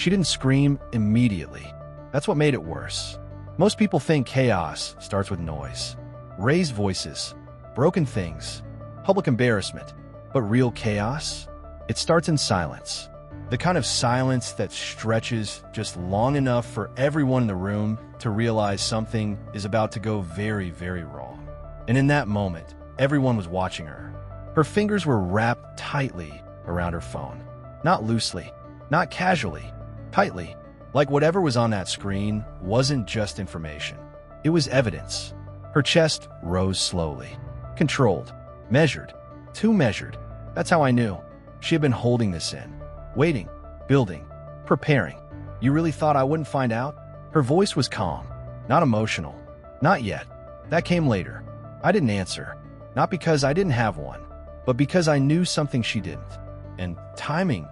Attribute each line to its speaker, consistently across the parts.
Speaker 1: She didn't scream immediately. That's what made it worse. Most people think chaos starts with noise, raised voices, broken things, public embarrassment. But real chaos? It starts in silence. The kind of silence that stretches just long enough for everyone in the room to realize something is about to go very, very wrong. And in that moment, everyone was watching her. Her fingers were wrapped tightly around her phone. Not loosely, not casually, tightly. Like whatever was on that screen wasn't just information. It was evidence. Her chest rose slowly. Controlled. Measured. Too measured. That's how I knew. She had been holding this in. Waiting. Building. Preparing. You really thought I wouldn't find out? Her voice was calm. Not emotional. Not yet. That came later. I didn't answer. Not because I didn't have one, but because I knew something she didn't. And timing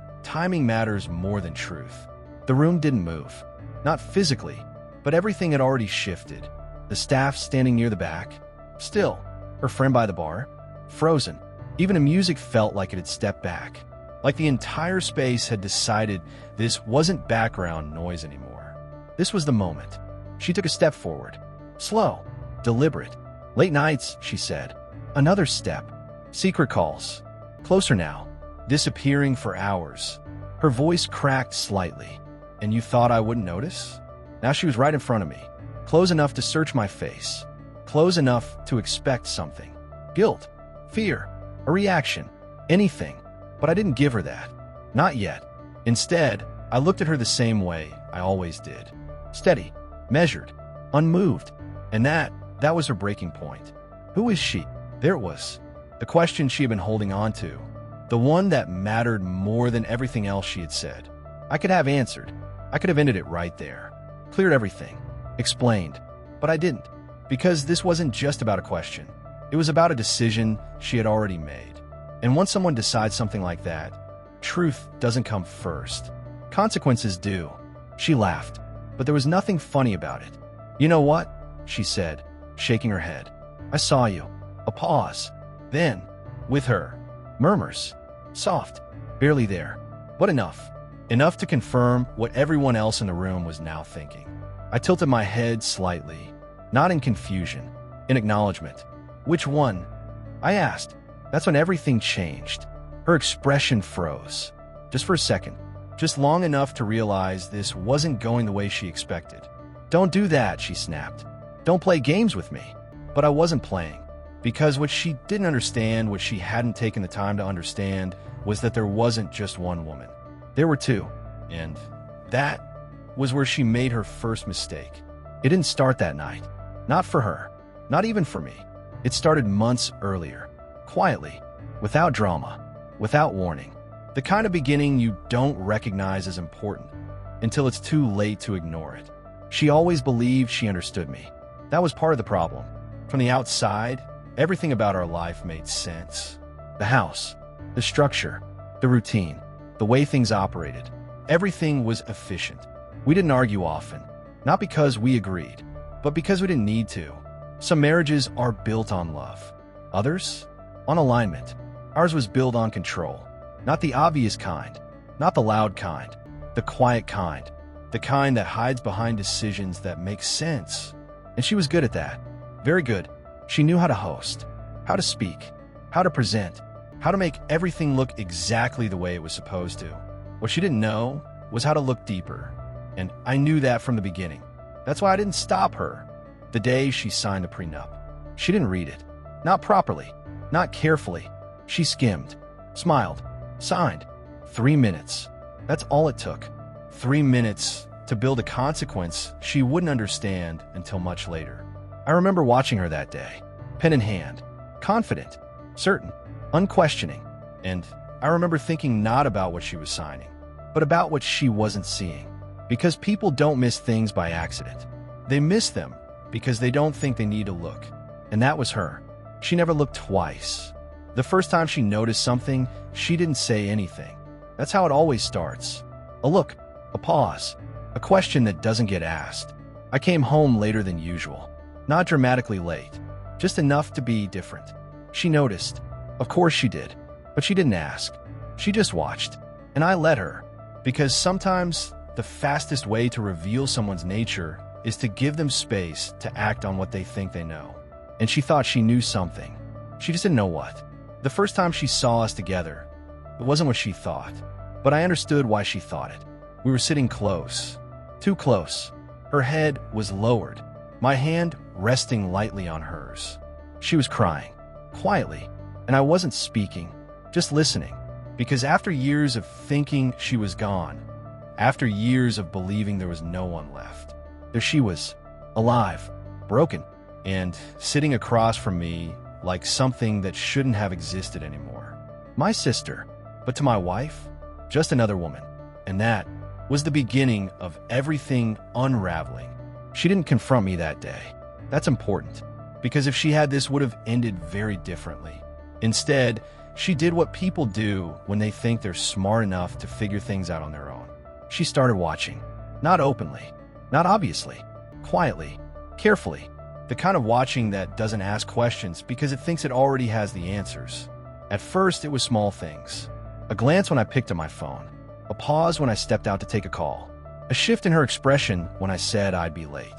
Speaker 1: matters more than truth. The room didn't move. Not physically, but everything had already shifted. The staff standing near the back, still. Her friend by the bar, frozen. Even the music felt like it had stepped back. Like the entire space had decided this wasn't background noise anymore. This was the moment. She took a step forward. Slow, deliberate. Late nights, she said. Another step. Secret calls. Closer now. Disappearing for hours. Her voice cracked slightly. And you thought I wouldn't notice? Now she was right in front of me. Close enough to search my face. Close enough to expect something. Guilt. Fear. A reaction. Anything. But I didn't give her that. Not yet. Instead, I looked at her the same way I always did. Steady. Measured. Unmoved. And that was her breaking point. Who is she? There it was. The question she had been holding on to. The one that mattered more than everything else she had said. I could have answered. I could have ended it right there. Cleared everything. Explained. But I didn't. Because this wasn't just about a question. It was about a decision she had already made. And once someone decides something like that, truth doesn't come first. Consequences do. She laughed. But there was nothing funny about it. You know what? She said, shaking her head. I saw you. A pause. Then, with her, murmurs. Soft. Barely there. But enough. Enough to confirm what everyone else in the room was now thinking. I tilted my head slightly, not in confusion, in acknowledgement. Which one? I asked. That's when everything changed. Her expression froze. Just for a second. Just long enough to realize this wasn't going the way she expected. Don't do that, she snapped. Don't play games with me. But I wasn't playing. Because what she didn't understand, what she hadn't taken the time to understand, was that there wasn't just one woman. There were two. And that was where she made her first mistake. It didn't start that night. Not for her. Not even for me. It started months earlier. Quietly. Without drama. Without warning. The kind of beginning you don't recognize as important until it's too late to ignore it. She always believed she understood me. That was part of the problem. From the outside, everything about our life made sense. The house, the structure, the routine, the way things operated. Everything was efficient. We didn't argue often, not because we agreed, but because we didn't need to. Some marriages are built on love. Others, on alignment. Ours was built on control. Not the obvious kind, not the loud kind, the quiet kind, the kind that hides behind decisions that make sense. And she was good at that. Very good. She knew how to host, how to speak, how to present, how to make everything look exactly the way it was supposed to. What she didn't know was how to look deeper. And I knew that from the beginning. That's why I didn't stop her. The day she signed the prenup. She didn't read it. Not properly. Not carefully. She skimmed. Smiled. Signed. 3 minutes. That's all it took. 3 minutes to build a consequence she wouldn't understand until much later. I remember watching her that day. Pen in hand. Confident. Certain. Unquestioning. And I remember thinking not about what she was signing, but about what she wasn't seeing. Because people don't miss things by accident. They miss them because they don't think they need to look. And that was her. She never looked twice. The first time she noticed something, she didn't say anything. That's how it always starts. A look, a pause, a question that doesn't get asked. I came home later than usual. Not dramatically late, just enough to be different. She noticed. Of course she did. But she didn't ask. She just watched. And I let her. Because sometimes the fastest way to reveal someone's nature is to give them space to act on what they think they know. And she thought she knew something. She just didn't know what. The first time she saw us together, it wasn't what she thought. But I understood why she thought it. We were sitting close. Too close. Her head was lowered, my hand resting lightly on hers. She was crying, quietly, and I wasn't speaking, just listening. Because after years of thinking she was gone, after years of believing there was no one left, there she was, alive, broken, and sitting across from me like something that shouldn't have existed anymore. My sister, but to my wife, just another woman. And that was the beginning of everything unraveling. She didn't confront me that day. That's important, because if she had, this would have ended very differently. Instead, she did what people do when they think they're smart enough to figure things out on their own. She started watching. Not openly, not obviously, quietly, carefully. The kind of watching that doesn't ask questions because it thinks it already has the answers. At first, it was small things. A glance when I picked up my phone. A pause when I stepped out to take a call. A shift in her expression when I said I'd be late.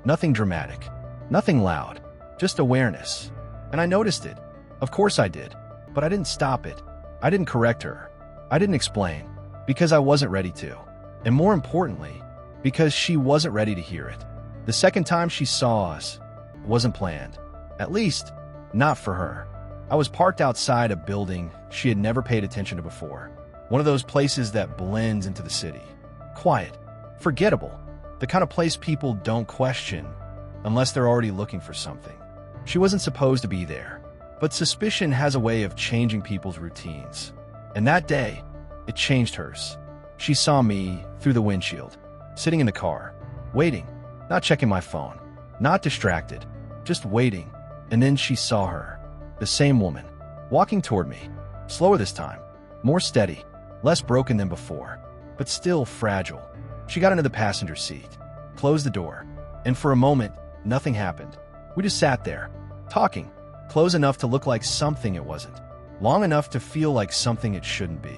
Speaker 1: Nothing dramatic. Nothing loud. Just awareness. And I noticed it. Of course I did. But I didn't stop it. I didn't correct her. I didn't explain. Because I wasn't ready to. And more importantly, because she wasn't ready to hear it. The second time she saw us, it wasn't planned. At least, not for her. I was parked outside a building she had never paid attention to before. One of those places that blends into the city. Quiet. Forgettable. The kind of place people don't question unless they're already looking for something. She wasn't supposed to be there. But suspicion has a way of changing people's routines. And that day, it changed hers. She saw me through the windshield, sitting in the car, waiting, not checking my phone, not distracted, just waiting. And then she saw her, the same woman, walking toward me, slower this time, more steady, less broken than before, but still fragile. She got into the passenger seat, closed the door, and for a moment, nothing happened. We just sat there, talking, close enough to look like something it wasn't, long enough to feel like something it shouldn't be.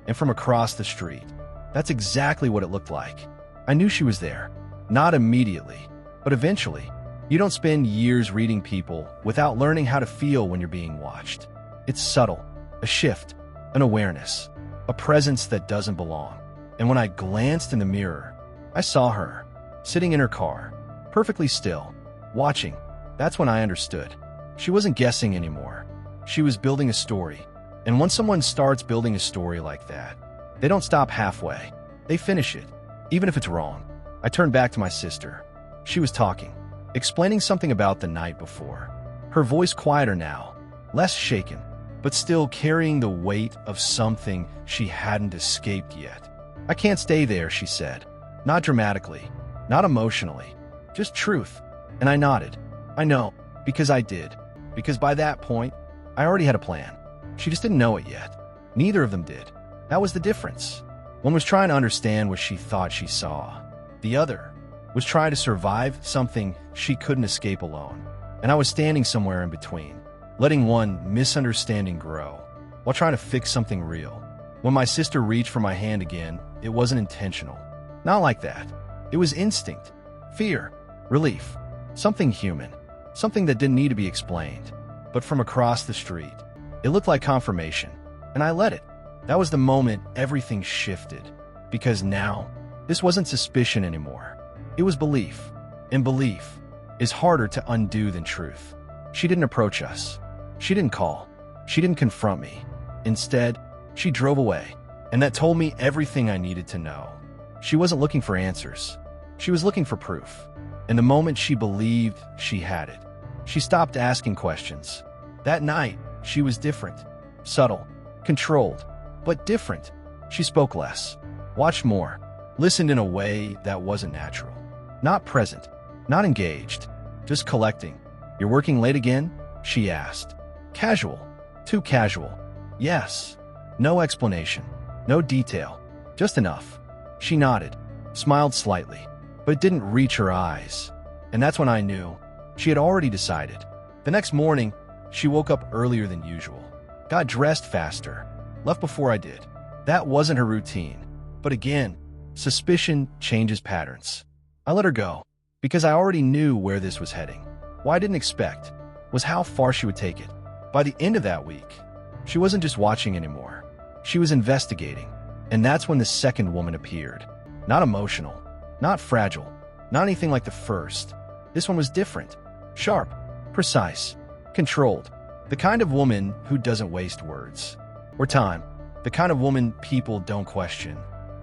Speaker 1: And from across the street, that's exactly what it looked like. I knew she was there, not immediately, but eventually. You don't spend years reading people without learning how to feel when you're being watched. It's subtle, a shift, an awareness, a presence that doesn't belong. And when I glanced in the mirror, I saw her, sitting in her car, perfectly still, watching. That's when I understood. She wasn't guessing anymore. She was building a story. And when someone starts building a story like that, they don't stop halfway. They finish it, even if it's wrong. I turned back to my sister. She was talking, explaining something about the night before. Her voice quieter now, less shaken, but still carrying the weight of something she hadn't escaped yet. I can't stay there, she said. Not dramatically, not emotionally, just truth. And I nodded. I know, because I did. Because by that point, I already had a plan. She just didn't know it yet. Neither of them did. That was the difference. One was trying to understand what she thought she saw. The other was trying to survive something she couldn't escape alone. And I was standing somewhere in between, letting one misunderstanding grow, while trying to fix something real. When my sister reached for my hand again, it wasn't intentional. Not like that. It was instinct, fear, relief, something human, something that didn't need to be explained. But from across the street, it looked like confirmation, and I let it. That was the moment everything shifted, because now, this wasn't suspicion anymore. It was belief, and belief is harder to undo than truth. She didn't approach us. She didn't call. She didn't confront me. Instead, she drove away, and that told me everything I needed to know. She wasn't looking for answers. She was looking for proof. And the moment she believed she had it, she stopped asking questions. That night, she was different, subtle, controlled, but different. She spoke less, watched more, listened in a way that wasn't natural. Not present, not engaged, just collecting. "You're working late again?" she asked. Casual, too casual. Yes. No explanation, no detail, just enough. She nodded, smiled slightly, but it didn't reach her eyes. And that's when I knew she had already decided. The next morning, she woke up earlier than usual, got dressed faster, left before I did. That wasn't her routine. But again, Suspicion changes patterns. I let her go because I already knew where this was heading. What I didn't expect was how far she would take it. By the end of that week, she wasn't just watching anymore. She was investigating. And that's when the second woman appeared. Not emotional, not fragile, not anything like the first. This one was different. Sharp, precise, controlled. The kind of woman who doesn't waste words or time. The kind of woman people don't question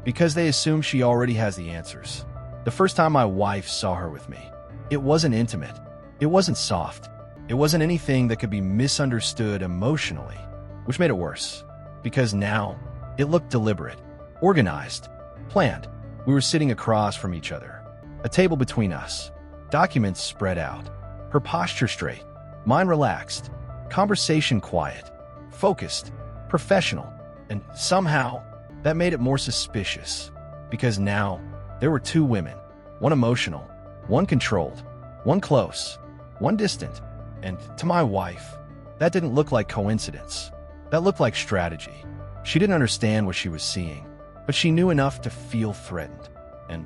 Speaker 1: because they assume she already has the answers. The first time my wife saw her with me, it wasn't intimate. It wasn't soft. It wasn't anything that could be misunderstood emotionally, which made it worse because now it looked deliberate, organized, planned. We were sitting across from each other, a table between us, documents spread out, her posture straight, mine relaxed, conversation quiet, focused, professional, and somehow that made it more suspicious because now there were two women, one emotional, one controlled, one close, one distant, and to my wife, that didn't look like coincidence. That looked like strategy. She didn't understand what she was seeing, but she knew enough to feel threatened. And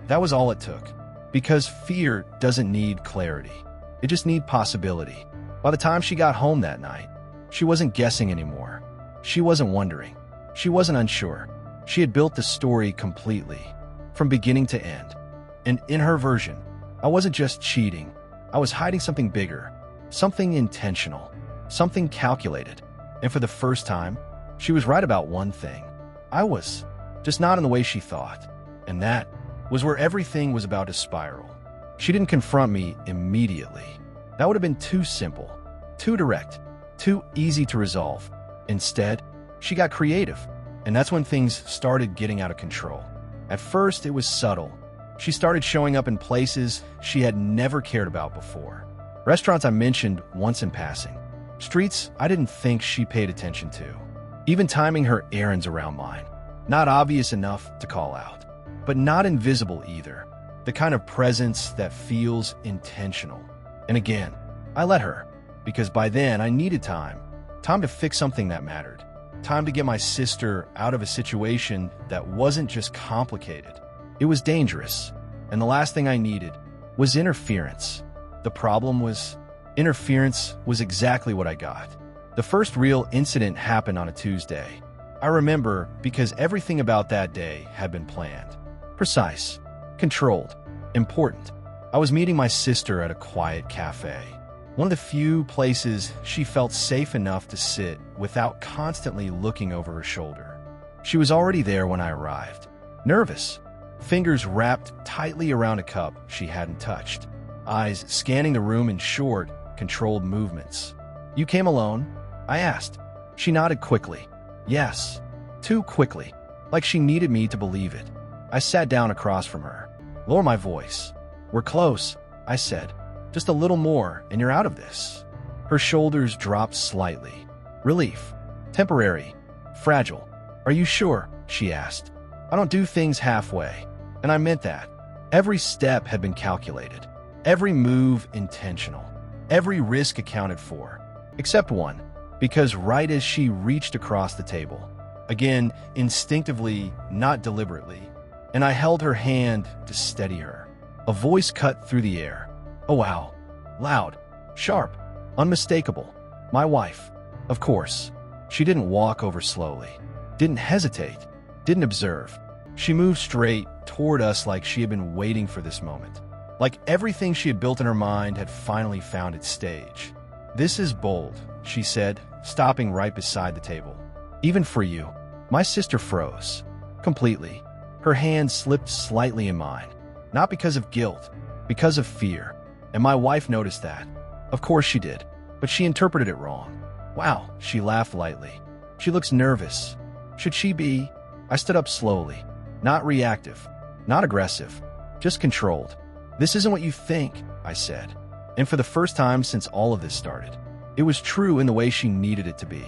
Speaker 1: that was all it took. Because fear doesn't need clarity. It just needs possibility. By the time she got home that night, she wasn't guessing anymore. She wasn't wondering. She wasn't unsure. She had built the story completely, from beginning to end. And in her version, I wasn't just cheating. I was hiding something bigger, something intentional, something calculated. And for the first time, she was right about one thing. I was, just not in the way she thought. And that was where everything was about to spiral. She didn't confront me immediately. That would have been too simple, too direct, too easy to resolve. Instead, she got creative. And that's when things started getting out of control. At first, it was subtle. She started showing up in places she had never cared about before. Restaurants I mentioned once in passing. Streets I didn't think she paid attention to. Even timing her errands around mine. Not obvious enough to call out, but not invisible either. The kind of presence that feels intentional. And again, I let her, because by then I needed time. Time to fix something that mattered. Time to get my sister out of a situation that wasn't just complicated. It was dangerous, and the last thing I needed was interference. The problem was, interference was exactly what I got. The first real incident happened on a Tuesday. I remember because everything about that day had been planned. Precise, controlled, important. I was meeting my sister at a quiet cafe. One of the few places she felt safe enough to sit without constantly looking over her shoulder. She was already there when I arrived. Nervous, fingers wrapped tightly around a cup she hadn't touched. Eyes scanning the room in short, controlled movements. "You came alone?" I asked. She nodded quickly. Yes, too quickly, like she needed me to believe it. I sat down across from her. Lower my voice. "We're close," I said. "Just a little more, and you're out of this." Her shoulders dropped slightly. Relief. Temporary. Fragile. "Are you sure?" she asked. "I don't do things halfway." And I meant that. Every step had been calculated. Every move intentional. Every risk accounted for. Except one. Because right as she reached across the table, again, instinctively, not deliberately, and I held her hand to steady her, a voice cut through the air. Oh wow. Loud. Sharp. Unmistakable. My wife. Of course. She didn't walk over slowly. Didn't hesitate. Didn't observe. She moved straight toward us like she had been waiting for this moment. Like everything she had built in her mind had finally found its stage. "This is bold," she said, stopping right beside the table. "Even for you." My sister froze. Completely. Her hand slipped slightly in mine. Not because of guilt, because of fear. And my wife noticed that. Of course she did. But she interpreted it wrong. "Wow," she laughed lightly. "She looks nervous. Should she be?" I stood up slowly. Not reactive. Not aggressive. Just controlled. "This isn't what you think," I said. And for the first time since all of this started, it was true in the way she needed it to be.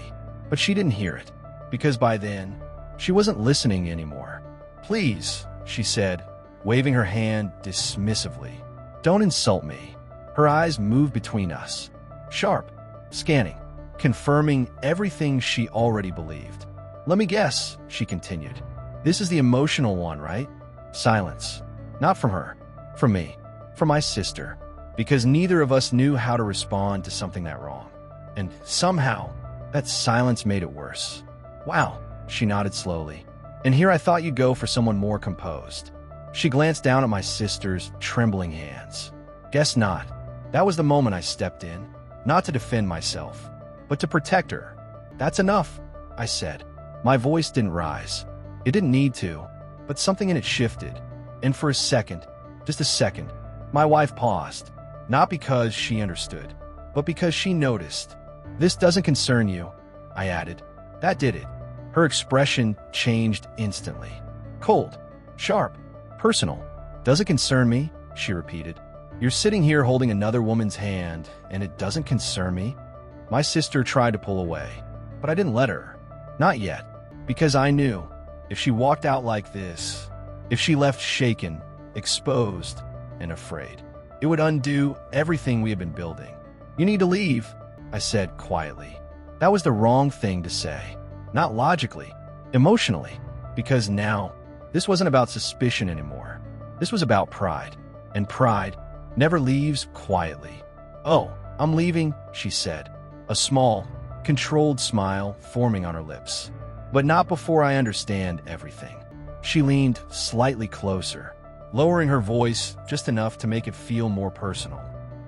Speaker 1: But she didn't hear it. Because by then, she wasn't listening anymore. "Please," she said, waving her hand dismissively. "Don't insult me." Her eyes moved between us. Sharp. Scanning. Confirming everything she already believed. "Let me guess," she continued. "This is the emotional one, right? Silence. Not from her. From me. From my sister. Because neither of us knew how to respond to something that wrong. And somehow, that silence made it worse. Wow, she nodded slowly. And here I thought you'd go for someone more composed. She glanced down at my sister's trembling hands. Guess not. That was the moment I stepped in, not to defend myself, but to protect her. That's enough, I said. My voice didn't rise. It didn't need to, but something in it shifted. And for a second, just a second, my wife paused. Not because she understood, but because she noticed. This doesn't concern you, I added. That did it. Her expression changed instantly. Cold, sharp, personal. Does it concern me? She repeated. You're sitting here holding another woman's hand, and it doesn't concern me? My sister tried to pull away, but I didn't let her. Not yet, because I knew if she walked out like this, if she left shaken, exposed, and afraid, it would undo everything we had been building. You need to leave, I said quietly. That was the wrong thing to say. Not logically, emotionally, because now, this wasn't about suspicion anymore. This was about pride, and pride never leaves quietly. Oh, I'm leaving, she said, a small, controlled smile forming on her lips. But not before I understand everything. She leaned slightly closer, lowering her voice just enough to make it feel more personal.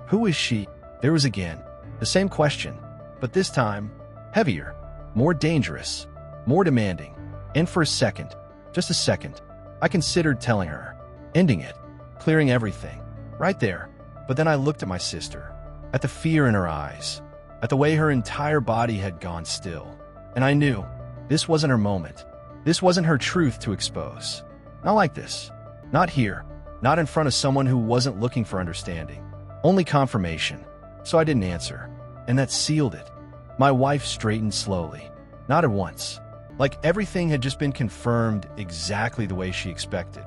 Speaker 1: Who is she? There was again the same question, but this time, heavier, more dangerous, more demanding. And for a second, just a second, I considered telling her, ending it, clearing everything, right there. But then I looked at my sister, at the fear in her eyes, at the way her entire body had gone still. And I knew this wasn't her moment. This wasn't her truth to expose. Not like this. Not here. Not in front of someone who wasn't looking for understanding. Only confirmation. So I didn't answer. And that sealed it. My wife straightened slowly. Not at once. Like everything had just been confirmed exactly the way she expected.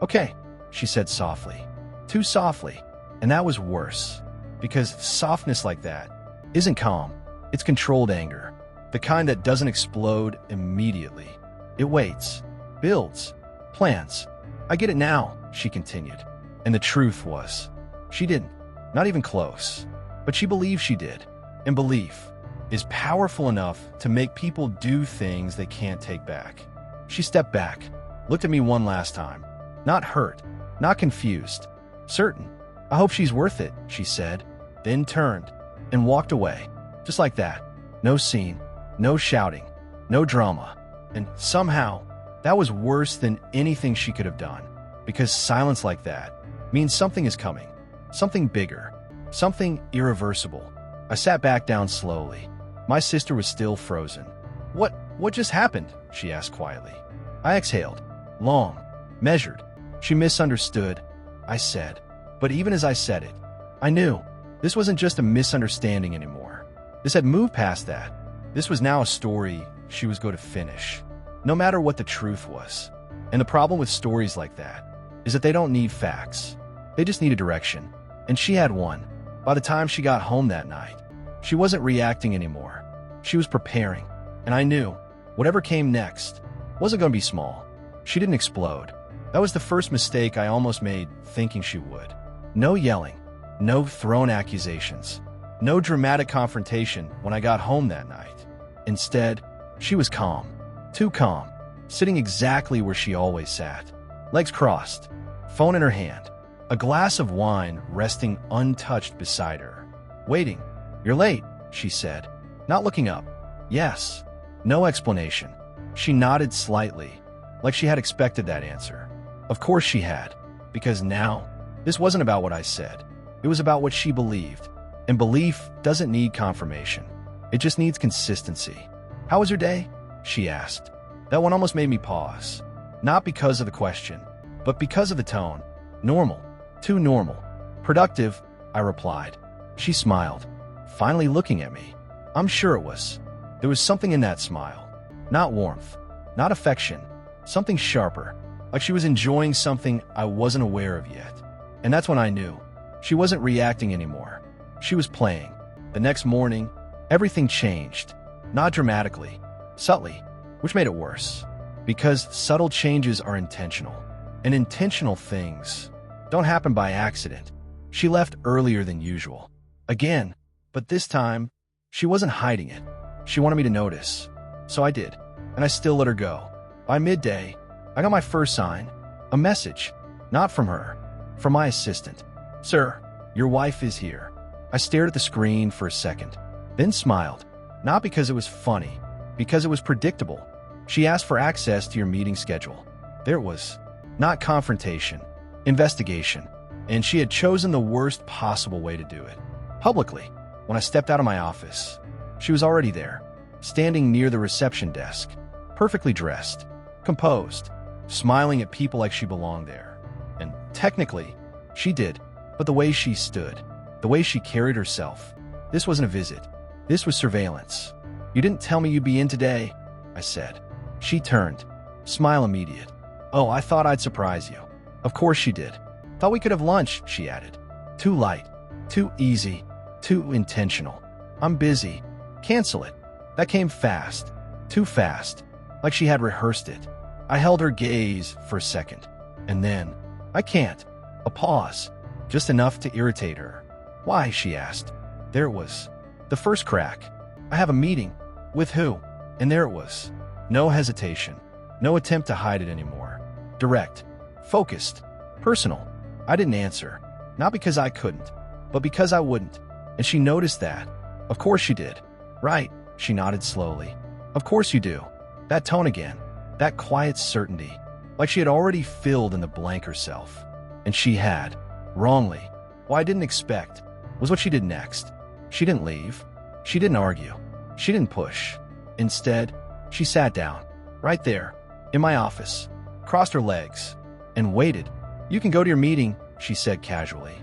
Speaker 1: Okay, she said softly. Too softly. And that was worse. Because softness like that isn't calm. It's controlled anger. The kind that doesn't explode immediately. It waits, builds, plans. I get it now, she continued. And the truth was, she didn't. Not even close. But she believed she did. And belief is powerful enough to make people do things they can't take back. She stepped back, looked at me one last time. Not hurt, not confused. Certain. I hope she's worth it, she said. Then turned and walked away. Just like that. No scene, no shouting, no drama. And somehow, that was worse than anything she could have done. Because silence like that means something is coming. Something bigger. Something irreversible. I sat back down slowly. My sister was still frozen. What just happened? She asked quietly. I exhaled. Long. Measured. She misunderstood, I said. But even as I said it, I knew this wasn't just a misunderstanding anymore. This had moved past that. This was now a story she was going to finish, no matter what the truth was. And the problem with stories like that is that they don't need facts. They just need a direction. And she had one. By the time she got home that night, she wasn't reacting anymore. She was preparing. And I knew whatever came next wasn't going to be small. She didn't explode. That was the first mistake I almost made thinking she would. No yelling. No thrown accusations. No dramatic confrontation when I got home that night. Instead, she was calm. Too calm. Sitting exactly where she always sat. Legs crossed. Phone in her hand. A glass of wine resting untouched beside her. Waiting. You're late, she said, not looking up. Yes. No explanation. She nodded slightly, like she had expected that answer. Of course she had, because now, this wasn't about what I said. It was about what she believed. And belief doesn't need confirmation. It just needs consistency. How was your day? She asked. That one almost made me pause. Not because of the question, but because of the tone. Normal. Too normal. Productive, I replied. She smiled, finally looking at me. I'm sure it was. There was something in that smile. Not warmth, not affection, something sharper, like she was enjoying something I wasn't aware of yet. And that's when I knew. She wasn't reacting anymore. She was playing. The next morning, everything changed. Not dramatically, subtly, which made it worse. Because subtle changes are intentional. And intentional things don't happen by accident. She left earlier than usual. Again, but this time, she wasn't hiding it. She wanted me to notice. So I did, and I still let her go. By midday, I got my first sign, a message, not from her, from my assistant. "Sir, your wife is here." I stared at the screen for a second, then smiled, not because it was funny, because it was predictable. She asked for access to your meeting schedule. There it was. Not confrontation, investigation, and she had chosen the worst possible way to do it. Publicly, when I stepped out of my office, she was already there, standing near the reception desk, perfectly dressed, composed, smiling at people like she belonged there. And technically, she did, but the way she stood, the way she carried herself, this wasn't a visit. This was surveillance. "You didn't tell me you'd be in today," I said. She turned, smile immediate. "Oh, I thought I'd surprise you." Of course she did. "Thought we could have lunch," she added. Too light, too easy, too intentional. "I'm busy. Cancel it." That came fast, too fast, like she had rehearsed it. I held her gaze for a second, and then, "I can't." A pause, just enough to irritate her. "Why?" she asked. There it was. The first crack. "I have a meeting." "With who?" And there it was. No hesitation. No attempt to hide it anymore. Direct. Focused. Personal. I didn't answer. Not because I couldn't, but because I wouldn't. And she noticed that. Of course she did. "Right," she nodded slowly. "Of course you do." That tone again. That quiet certainty. Like she had already filled in the blank herself. And she had. Wrongly. What I didn't expect was what she did next. She didn't leave. She didn't argue. She didn't push. Instead, she sat down, right there, in my office, crossed her legs, and waited. "You can go to your meeting," she said casually.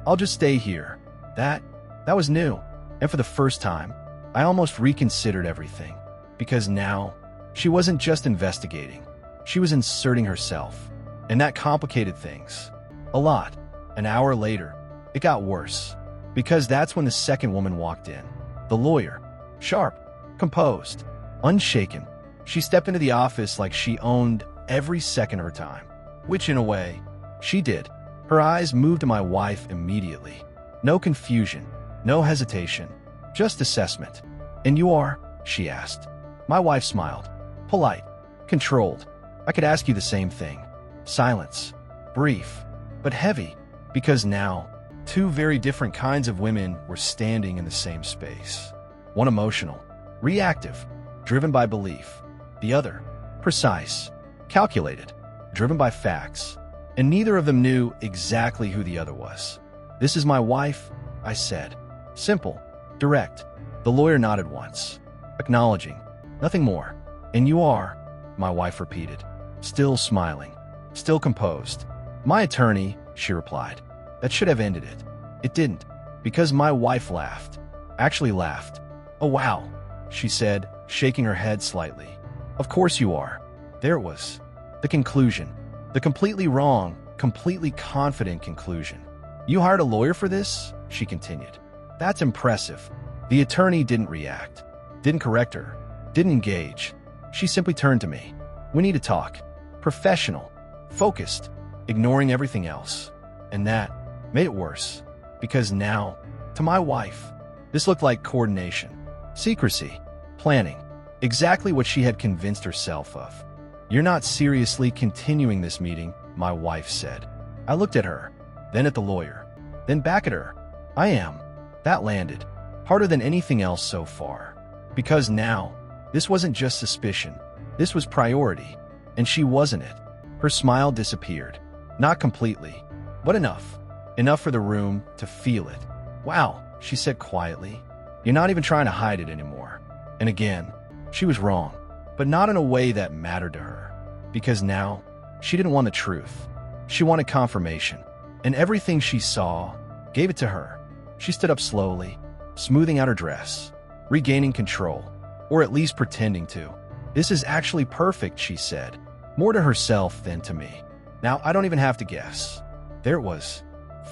Speaker 1: "I'll just stay here." That was new. And for the first time, I almost reconsidered everything. Because now, she wasn't just investigating. She was inserting herself. And that complicated things. A lot. An hour later, it got worse. Because that's when the second woman walked in. The lawyer. Sharp. Composed. Unshaken. She stepped into the office like she owned every second of her time. Which, in a way, she did. Her eyes moved to my wife immediately. No confusion. No hesitation. Just assessment. "And you are?" she asked. My wife smiled. Polite. Controlled. I could ask you the same thing. Silence. Brief. But heavy. Because now, two very different kinds of women were standing in the same space. One emotional. Reactive. Driven by belief. The other. Precise. Calculated. Driven by facts. And neither of them knew exactly who the other was. "This is my wife," I said. Simple. Direct. The lawyer nodded once, acknowledging. Nothing more. "And you are," my wife repeated, still smiling, still composed. "My attorney," she replied. That should have ended it. It didn't, because my wife laughed. Actually laughed. "Oh wow," she said, shaking her head slightly. "Of course you are." There it was. The conclusion. The completely wrong, completely confident conclusion. "You hired a lawyer for this?" she continued. "That's impressive." The attorney didn't react, didn't correct her, didn't engage. She simply turned to me. "We need to talk." Professional, focused, ignoring everything else. And that made it worse. Because now, to my wife, this looked like coordination, secrecy, planning, exactly what she had convinced herself of. "You're not seriously continuing this meeting," my wife said. I looked at her, then at the lawyer, then back at her. "I am." That landed, harder than anything else so far. Because now, this wasn't just suspicion. This was priority. And she wasn't it. Her smile disappeared. Not completely, but enough. Enough for the room to feel it. "Wow," she said quietly. "You're not even trying to hide it anymore." And again, she was wrong, but not in a way that mattered to her. Because now, she didn't want the truth. She wanted confirmation. And everything she saw gave it to her. She stood up slowly, smoothing out her dress, regaining control, or at least pretending to. "This is actually perfect," she said, more to herself than to me. "Now I don't even have to guess." There it was.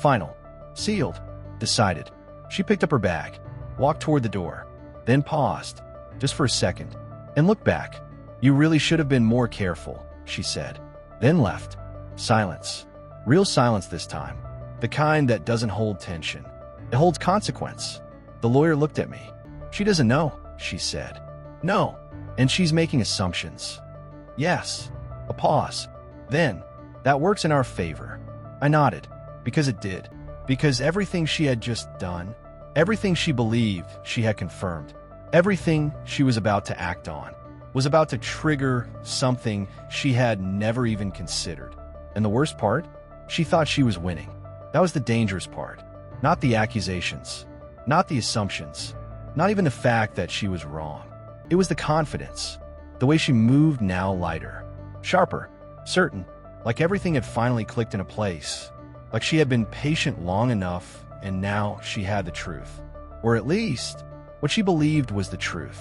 Speaker 1: Final. Sealed. Decided. She picked up her bag, walked toward the door, then paused, just for a second, and looked back. "You really should have been more careful," she said, then left. Silence. Real silence this time. The kind that doesn't hold tension. It holds consequence. The lawyer looked at me. She doesn't know, she said. No. And she's making assumptions. Yes. A pause. Then, that works in our favor. I nodded. Because it did. Because everything she had just done, everything she believed she had confirmed, everything she was about to act on, was about to trigger something she had never even considered. And the worst part? She thought she was winning. That was the dangerous part. Not the accusations. Not the assumptions. Not even the fact that she was wrong. It was the confidence. The way she moved now lighter. Sharper. Certain. Like everything had finally clicked into place. Like she had been patient long enough, and now she had the truth. Or at least, what she believed was the truth.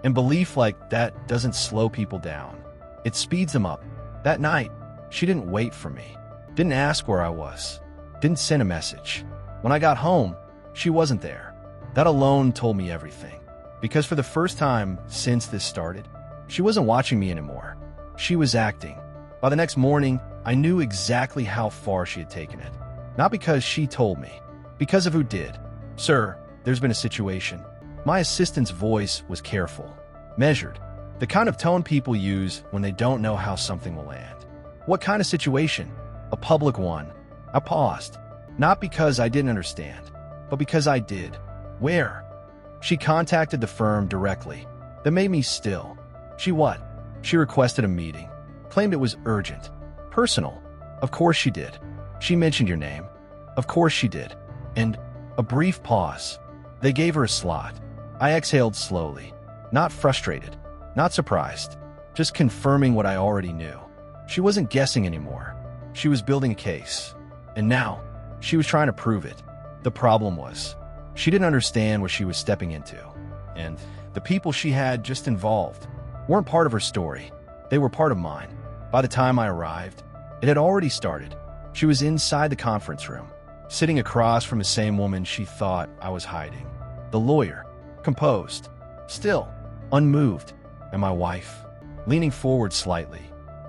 Speaker 1: And belief like that doesn't slow people down. It speeds them up. That night, she didn't wait for me. Didn't ask where I was. Didn't send a message. When I got home, she wasn't there. That alone told me everything. Because for the first time since this started, she wasn't watching me anymore. She was acting. By the next morning, I knew exactly how far she had taken it. Not because she told me. Because of who did. Sir, there's been a situation. My assistant's voice was careful. Measured. The kind of tone people use when they don't know how something will land. What kind of situation? A public one. I paused. Not because I didn't understand, but because I did. Where? She contacted the firm directly. That made me still. She what? She requested a meeting. Claimed it was urgent. Personal. Of course she did. She mentioned your name. Of course she did. And a brief pause. They gave her a slot. I exhaled slowly. Not frustrated. Not surprised. Just confirming what I already knew. She wasn't guessing anymore. She was building a case. And now, she was trying to prove it. The problem was, she didn't understand what she was stepping into. And the people she had just involved weren't part of her story. They were part of mine. By the time I arrived, it had already started. She was inside the conference room, sitting across from the same woman she thought I was hiding. The lawyer, composed, still, unmoved, and my wife, leaning forward slightly,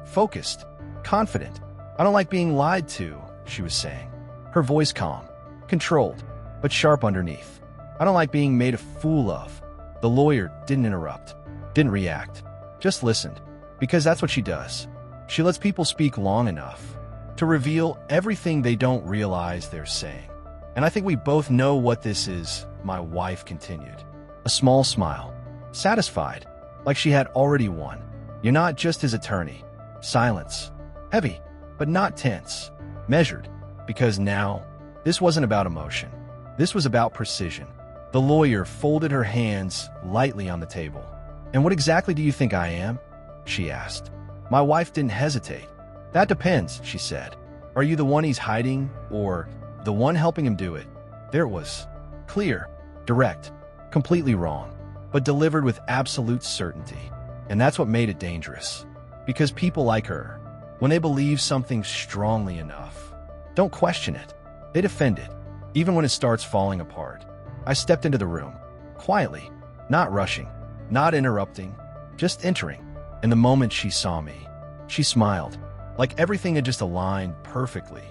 Speaker 1: focused, confident. I don't like being lied to, she was saying. Her voice calm, controlled, but sharp underneath. I don't like being made a fool of. The lawyer didn't interrupt, didn't react, just listened, because that's what she does. She lets people speak long enough to reveal everything they don't realize they're saying. And I think we both know what this is, my wife continued. A small smile, satisfied, like she had already won. You're not just his attorney. Silence. Heavy, but not tense. Measured. Because now, this wasn't about emotion. This was about precision. The lawyer folded her hands lightly on the table. And what exactly do you think I am? She asked. My wife didn't hesitate. That depends, she said. Are you the one he's hiding, or the one helping him do it? There it was. Clear, direct, completely wrong, but delivered with absolute certainty. And that's what made it dangerous. Because people like her, when they believe something strongly enough, don't question it. They defend it, even when it starts falling apart. I stepped into the room, quietly, not rushing, not interrupting, just entering. And the moment she saw me, she smiled, like everything had just aligned perfectly.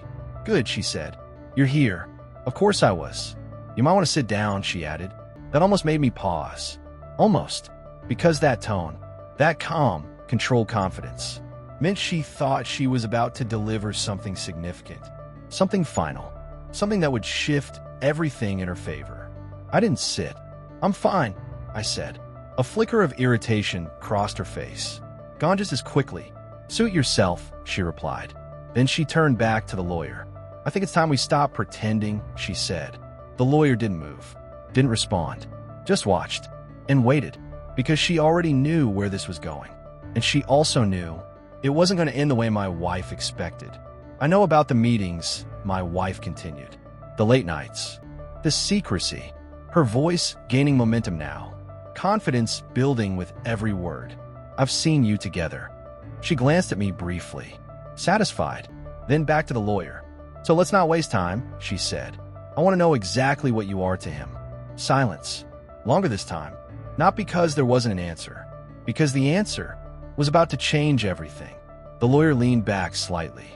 Speaker 1: Good, she said. You're here. Of course I was. You might want to sit down, she added. That almost made me pause. Almost. Because that tone, that calm, controlled confidence, meant she thought she was about to deliver something significant, something final, something that would shift everything in her favor. I didn't sit. I'm fine, I said. A flicker of irritation crossed her face. Gone just as quickly. Suit yourself, she replied. Then she turned back to the lawyer. I think it's time we stop pretending, she said. The lawyer didn't move, didn't respond, just watched and waited, because she already knew where this was going. And she also knew it wasn't going to end the way my wife expected. I know about the meetings, my wife continued. The late nights. The secrecy. Her voice gaining momentum now. Confidence building with every word. I've seen you together. She glanced at me briefly, satisfied, then back to the lawyer. So let's not waste time, she said. I want to know exactly what you are to him. Silence. Longer this time. Not because there wasn't an answer. Because the answer was about to change everything. The lawyer leaned back slightly.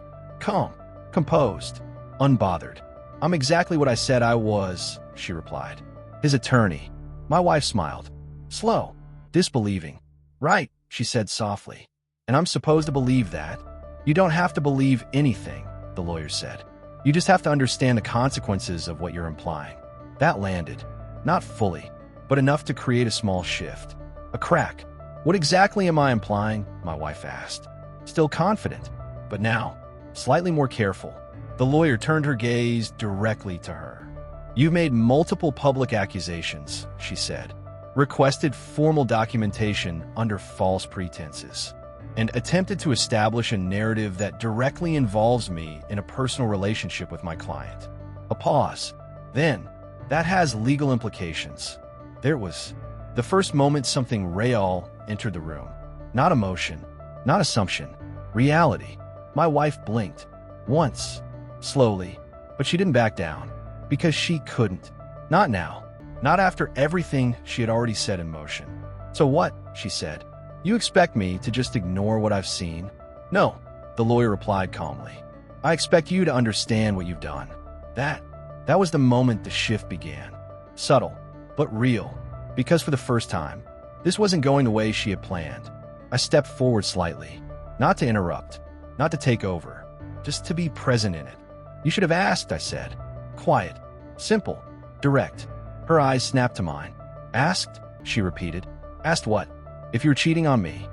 Speaker 1: calm, composed, unbothered. "I'm exactly what I said I was," she replied. "His attorney." My wife smiled, slow, disbelieving. "Right," she said softly. "And I'm supposed to believe that?" "You don't have to believe anything," the lawyer said. "You just have to understand the consequences of what you're implying." That landed. Not fully, but enough to create a small shift. A crack. "What exactly am I implying?" my wife asked. Still confident, but now slightly more careful. The lawyer turned her gaze directly to her. "You've made multiple public accusations," she said, "requested formal documentation under false pretenses, and attempted to establish a narrative that directly involves me in a personal relationship with my client." A pause. "Then, that has legal implications." There was the first moment something real entered the room. Not emotion, not assumption, reality. My wife blinked. Once. Slowly. But she didn't back down. Because she couldn't. Not now. Not after everything she had already set in motion. "So what?" she said. "You expect me to just ignore what I've seen?" "No," the lawyer replied calmly. "I expect you to understand what you've done." That was the moment the shift began. Subtle, but real. Because for the first time, this wasn't going the way she had planned. I stepped forward slightly. Not to interrupt. Not to take over. Just to be present in it. "You should have asked," I said. Quiet. Simple. Direct. Her eyes snapped to mine. "Asked?" she repeated. "Asked what? If you're cheating on me?"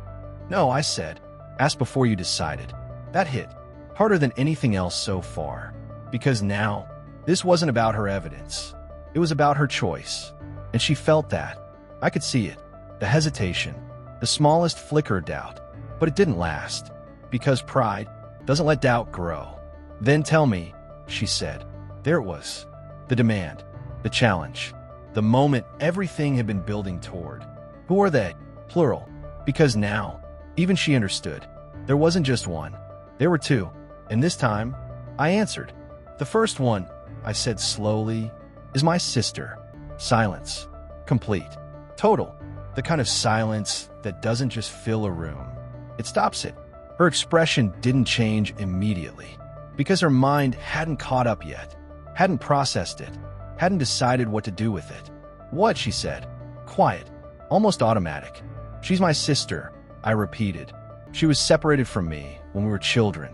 Speaker 1: "No," I said. "Asked before you decided." That hit. Harder than anything else so far. Because now, this wasn't about her evidence. It was about her choice. And she felt that. I could see it. The hesitation. The smallest flicker of doubt. But it didn't last. Because pride doesn't let doubt grow. "Then tell me," she said. There it was. The demand. The challenge. The moment everything had been building toward. Who are they? Plural. Because now, even she understood. There wasn't just one. There were two. And this time, I answered. "The first one," I said slowly, "is my sister." Silence. Complete. Total. The kind of silence that doesn't just fill a room. It stops it. Her expression didn't change immediately. Because her mind hadn't caught up yet. Hadn't processed it. Hadn't decided what to do with it. "What?" she said. Quiet. Almost automatic. "She's my sister," I repeated. "She was separated from me when we were children."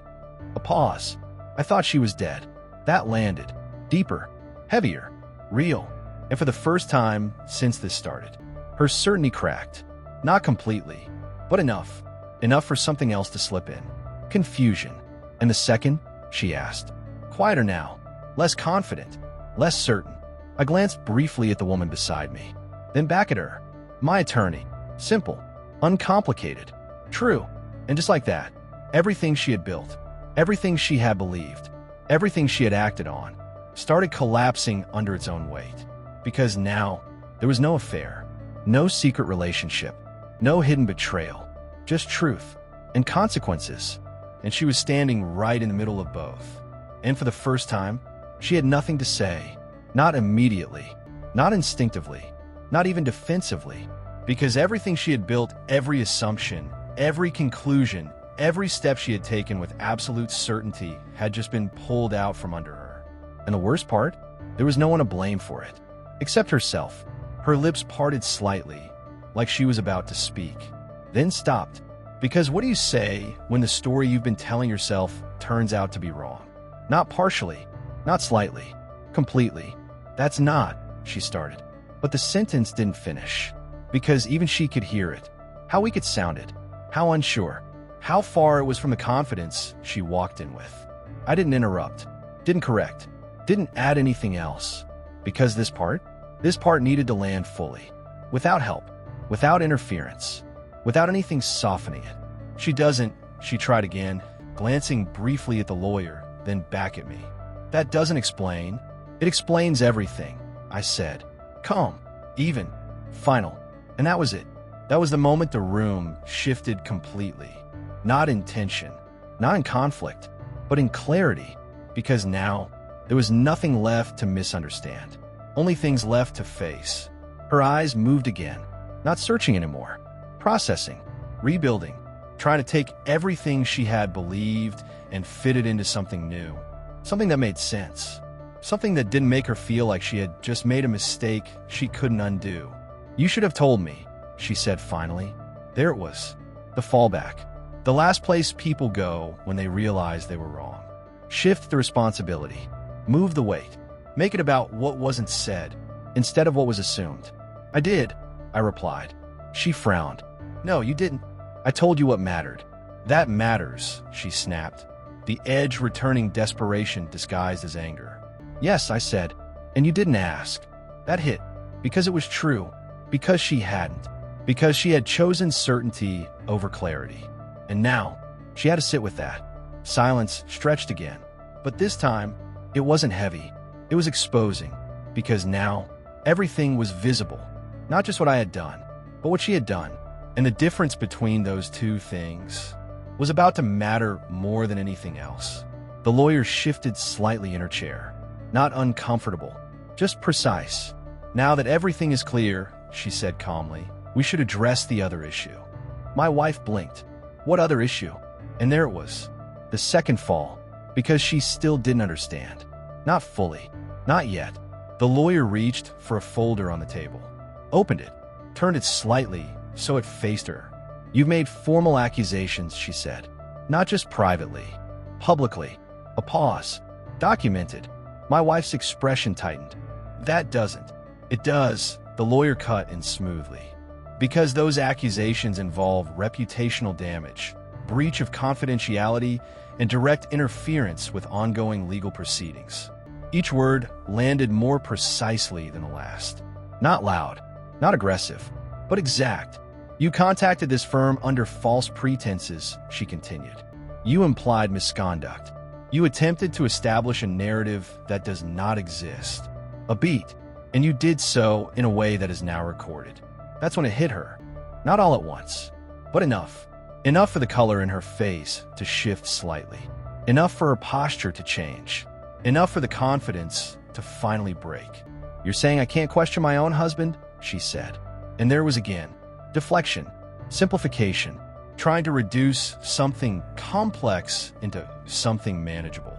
Speaker 1: A pause. I thought she was dead. That landed. Deeper. Heavier. Real. And for the first time since this started, her certainty cracked. Not completely, but enough. Enough for something else to slip in. Confusion. "And the second?" she asked. Quieter now. Less confident. Less certain. I glanced briefly at the woman beside me. Then back at her. My attorney. Simple. Uncomplicated. True. And just like that, everything she had built, everything she had believed, everything she had acted on, started collapsing under its own weight. Because now, there was no affair, no secret relationship, no hidden betrayal, just truth and consequences. And she was standing right in the middle of both. And for the first time, she had nothing to say. Not immediately, not instinctively, not even defensively. Because everything she had built, every assumption, every conclusion, every step she had taken with absolute certainty had just been pulled out from under her. And the worst part? There was no one to blame for it. Except herself. Her lips parted slightly, like she was about to speak. Then stopped. Because what do you say when the story you've been telling yourself turns out to be wrong? Not partially, not slightly, completely. "That's not," she started. But the sentence didn't finish. Because even she could hear it. How weak it sounded. How unsure. How far it was from the confidence she walked in with. I didn't interrupt. Didn't correct. Didn't add anything else. Because this part needed to land fully. Without help. Without interference. Without anything softening it. She tried again, glancing briefly at the lawyer, then back at me. "That doesn't explain." "It explains everything," I said. Calm. Even. Final. And that was it. That was the moment the room shifted completely. Not in tension, not in conflict, but in clarity. Because now, there was nothing left to misunderstand. Only things left to face. Her eyes moved again. Not searching anymore. Processing. Rebuilding. Trying to take everything she had believed and fit it into something new. Something that made sense. Something that didn't make her feel like she had just made a mistake she couldn't undo. "You should have told me," she said finally. There it was. The fallback. The last place people go when they realize they were wrong. Shift the responsibility. Move the weight. Make it about what wasn't said instead of what was assumed. "I did," I replied. She frowned. "No, you didn't. I told you what mattered." "That matters," she snapped, the edge returning desperation disguised as anger. "Yes," I said, "and you didn't ask." That hit, because it was true, because she hadn't, because she had chosen certainty over clarity. And now, she had to sit with that. Silence stretched again, but this time, it wasn't heavy. It was exposing, because now, everything was visible. Not just what I had done, but what she had done. And the difference between those two things was about to matter more than anything else. The lawyer shifted slightly in her chair. Not uncomfortable, just precise. "Now that everything is clear," she said calmly, "we should address the other issue." My wife blinked. What other issue? And there it was. The second fall, because she still didn't understand. Not fully. Not yet. The lawyer reached for a folder on the table. Opened it. Turned it slightly so it faced her. "You've made formal accusations," she said. "Not just privately. Publicly." A pause. "Documented." My wife's expression tightened. "That doesn't." "It does," the lawyer cut in smoothly. "Because those accusations involve reputational damage, breach of confidentiality, and direct interference with ongoing legal proceedings." Each word landed more precisely than the last. Not loud, not aggressive, but exact. "You contacted this firm under false pretenses," she continued. "You implied misconduct. You attempted to establish a narrative that does not exist. A beat, and you did so in a way that is now recorded." That's when it hit her. Not all at once, but enough. Enough for the color in her face to shift slightly. Enough for her posture to change. Enough for the confidence to finally break. "You're saying I can't question my own husband?" she said. And there was again. Deflection. Simplification. Trying to reduce something complex into something manageable.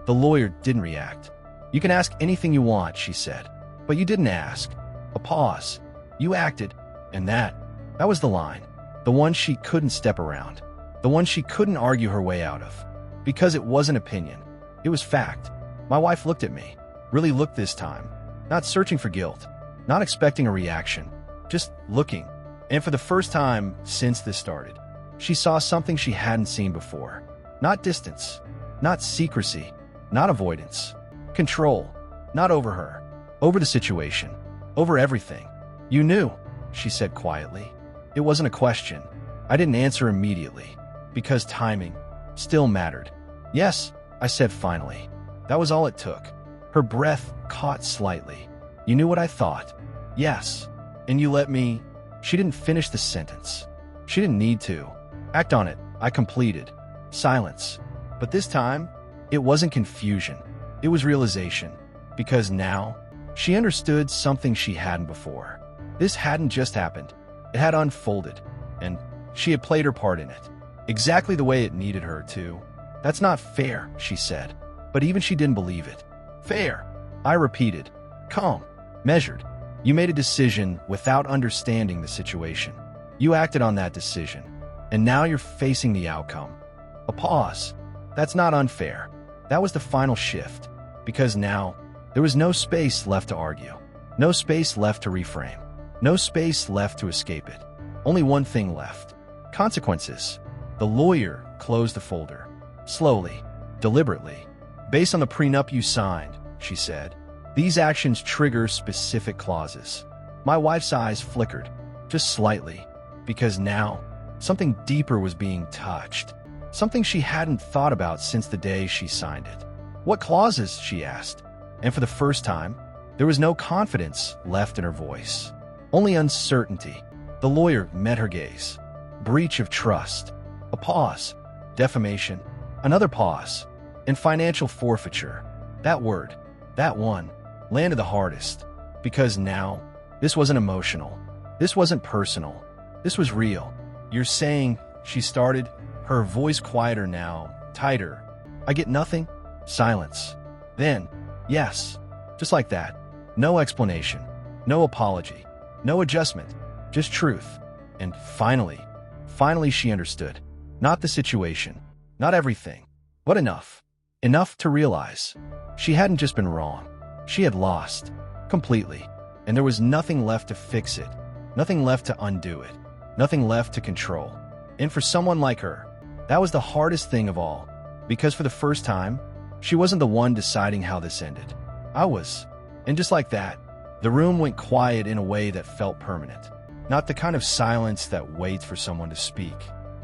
Speaker 1: The lawyer didn't react. "You can ask anything you want," she said. "But you didn't ask." A pause. "You acted." And that was the line. The one she couldn't step around. The one she couldn't argue her way out of. Because it wasn't opinion. It was fact. My wife looked at me. Really looked this time. Not searching for guilt. Not expecting a reaction. Just looking. And for the first time since this started, she saw something she hadn't seen before. Not distance. Not secrecy. Not avoidance. Control. Not over her. Over the situation. Over everything. "You knew," she said quietly. It wasn't a question. I didn't answer immediately, because timing still mattered. "Yes," I said finally. That was all it took. Her breath caught slightly. "You knew what I thought." "Yes. And you let me—" She didn't finish the sentence. She didn't need to. "Act on it," I completed. Silence. But this time, it wasn't confusion. It was realization. Because now, she understood something she hadn't before. This hadn't just happened. It had unfolded. And she had played her part in it. Exactly the way it needed her to. "That's not fair," she said. But even she didn't believe it. "Fair," I repeated. "Calm. Measured. You made a decision without understanding the situation. You acted on that decision. And now you're facing the outcome." A pause. "That's not unfair." That was the final shift. Because now, there was no space left to argue. No space left to reframe. No space left to escape it. Only one thing left. Consequences. The lawyer closed the folder. Slowly. Deliberately. "Based on the prenup you signed," she said, "these actions trigger specific clauses." My wife's eyes flickered. Just slightly. Because now, something deeper was being touched. Something she hadn't thought about since the day she signed it. "What clauses?" she asked. And for the first time, there was no confidence left in her voice. Only uncertainty. The lawyer met her gaze. Breach of trust. A pause. Defamation. Another pause. And financial forfeiture. That word, that one, landed the hardest. Because now, this wasn't emotional. This wasn't personal. This was real. "You're saying," she started, her voice quieter now, tighter, I get nothing? Silence. Then, yes. Just like that. No explanation. No apology. No adjustment. Just truth. And finally she understood. Not the situation. Not everything. But enough. Enough to realize. She hadn't just been wrong. She had lost. Completely. And there was nothing left to fix it. Nothing left to undo it. Nothing left to control. And for someone like her, that was the hardest thing of all. Because for the first time, she wasn't the one deciding how this ended. I was. And just like that, the room went quiet in a way that felt permanent. Not the kind of silence that waits for someone to speak.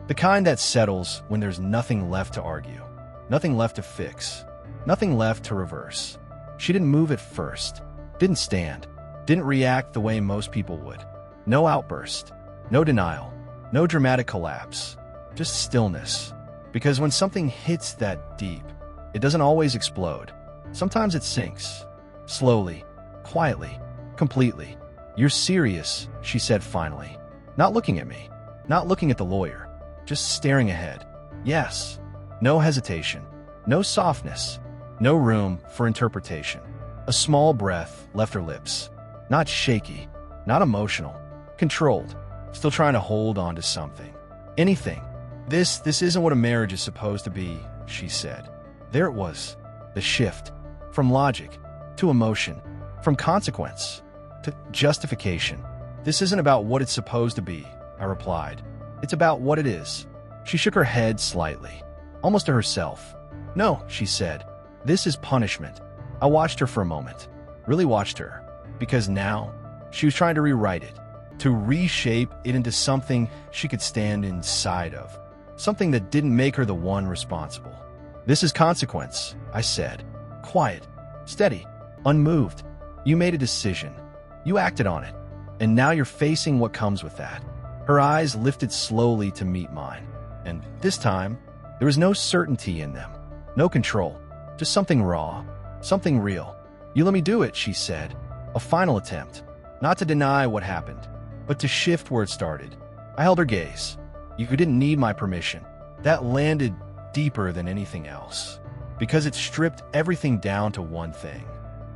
Speaker 1: The kind that settles when there's nothing left to argue. Nothing left to fix. Nothing left to reverse. She didn't move at first. Didn't stand. Didn't react the way most people would. No outburst. No denial. No dramatic collapse. Just stillness. Because when something hits that deep, it doesn't always explode. Sometimes it sinks. Slowly. Quietly. Completely. "You're serious," she said finally. Not looking at me. Not looking at the lawyer. Just staring ahead. Yes. No hesitation. No softness. No room for interpretation. A small breath left her lips. Not shaky. Not emotional. Controlled. Still trying to hold on to something. Anything. This isn't what a marriage is supposed to be," she said. There it was. The shift. From logic to emotion. From consequence to justification. "This isn't about what it's supposed to be," I replied. "It's about what it is." She shook her head slightly, almost to herself. "No," she said. "This is punishment." I watched her for a moment. Really watched her. Because now, she was trying to rewrite it. To reshape it into something she could stand inside of. Something that didn't make her the one responsible. "This is consequence," I said. Quiet. Steady. Unmoved. "You made a decision. You acted on it. And now you're facing what comes with that." Her eyes lifted slowly to meet mine. And this time, there was no certainty in them. No control. Just something raw. Something real. "You let me do it," she said. A final attempt. Not to deny what happened, but to shift where it started. I held her gaze. "You didn't need my permission." That landed deeper than anything else. Because it stripped everything down to one thing.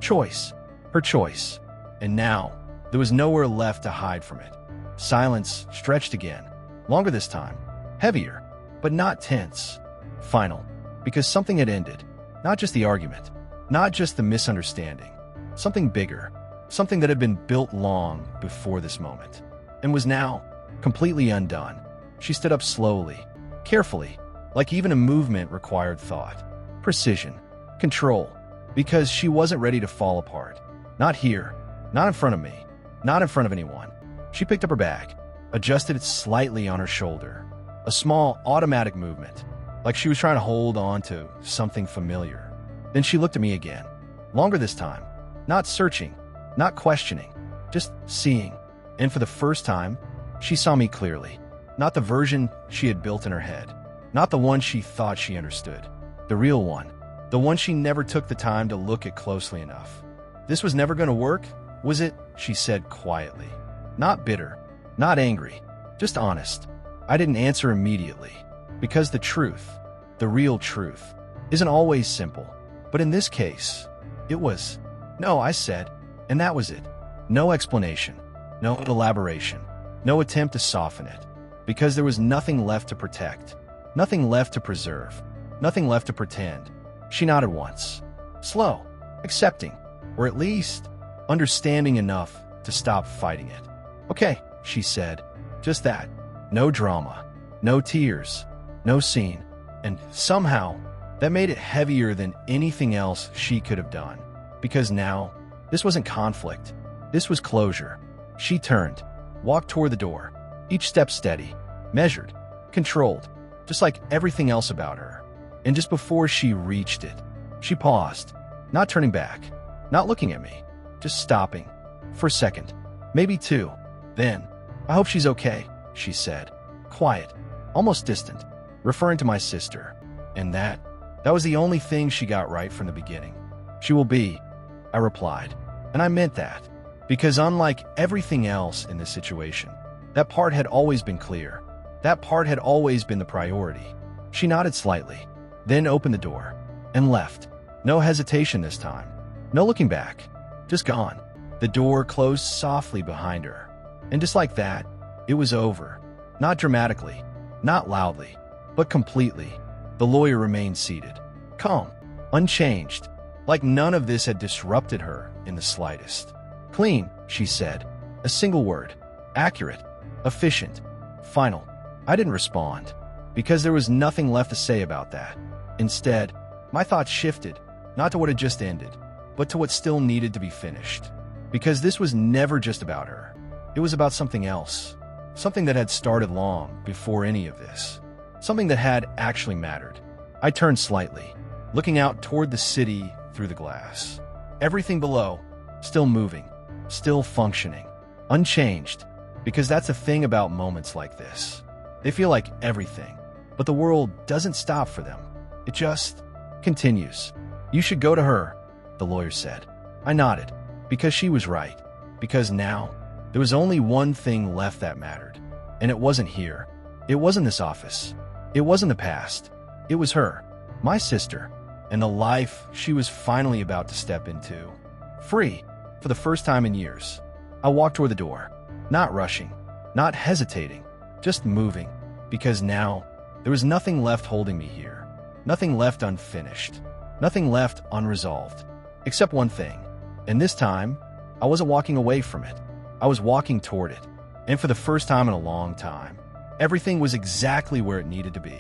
Speaker 1: Choice. Her choice. And now, there was nowhere left to hide from it. Silence stretched again. Longer this time. Heavier. But not tense. Final. Because something had ended. Not just the argument. Not just the misunderstanding. Something bigger. Something that had been built long before this moment. And was now completely undone. She stood up slowly. Carefully. Like even a movement required thought. Precision. Control. Because she wasn't ready to fall apart. Not here. Not in front of me. Not in front of anyone. She picked up her bag. Adjusted it slightly on her shoulder. A small, automatic movement. Like she was trying to hold on to something familiar. Then she looked at me again. Longer this time. Not searching. Not questioning. Just seeing. And for the first time, she saw me clearly. Not the version she had built in her head. Not the one she thought she understood. The real one. The one she never took the time to look at closely enough. "This was never going to work, was it?" she said quietly. Not bitter. Not angry. Just honest. I didn't answer immediately. Because the truth, the real truth, isn't always simple. But in this case, it was. "No," I said. And that was it. No explanation. No elaboration. No attempt to soften it. Because there was nothing left to protect. Nothing left to preserve. Nothing left to pretend. She nodded once. Slow. Accepting. Or at least, understanding enough to stop fighting it. "Okay," she said. Just that. No drama. No tears. No scene. And somehow, that made it heavier than anything else she could have done. Because now, this wasn't conflict. This was closure. She turned. Walked toward the door. Each step steady. Measured. Controlled. Just like everything else about her. And just before she reached it, she paused. Not turning back. Not looking at me. Just stopping. For a second. Maybe two. Then, "I hope she's okay," she said. Quiet. Almost distant. Referring to my sister. And that was the only thing she got right from the beginning. "She will be," I replied. And I meant that. Because unlike everything else in this situation, that part had always been clear. That part had always been the priority. She nodded slightly. then opened the door and left. No hesitation this time. No looking back. Just gone. The door closed softly behind her. And just like that, it was over. Not dramatically, not loudly, but completely. The lawyer remained seated, calm, unchanged, like none of this had disrupted her in the slightest. Clean, she said. A single word. Accurate. Efficient. Final. I didn't respond, because there was nothing left to say about that. Instead, my thoughts shifted, not to what had just ended, but to what still needed to be finished. Because this was never just about her. It was about something else. Something that had started long before any of this. Something that had actually mattered. I turned slightly, looking out toward the city through the glass. Everything below, still moving, still functioning, unchanged, because that's the thing about moments like this. They feel like everything, but the world doesn't stop for them. It just continues. You should go to her, the lawyer said. I nodded, because she was right, because now there was only one thing left that mattered, and it wasn't here. It wasn't this office. It wasn't the past. It was her, my sister, and the life she was finally about to step into. Free, for the first time in years. I walked toward the door, not rushing, not hesitating, just moving, because now there was nothing left holding me here, nothing left unfinished, nothing left unresolved, except one thing. And this time, I wasn't walking away from it. I was walking toward it, and for the first time in a long time, everything was exactly where it needed to be.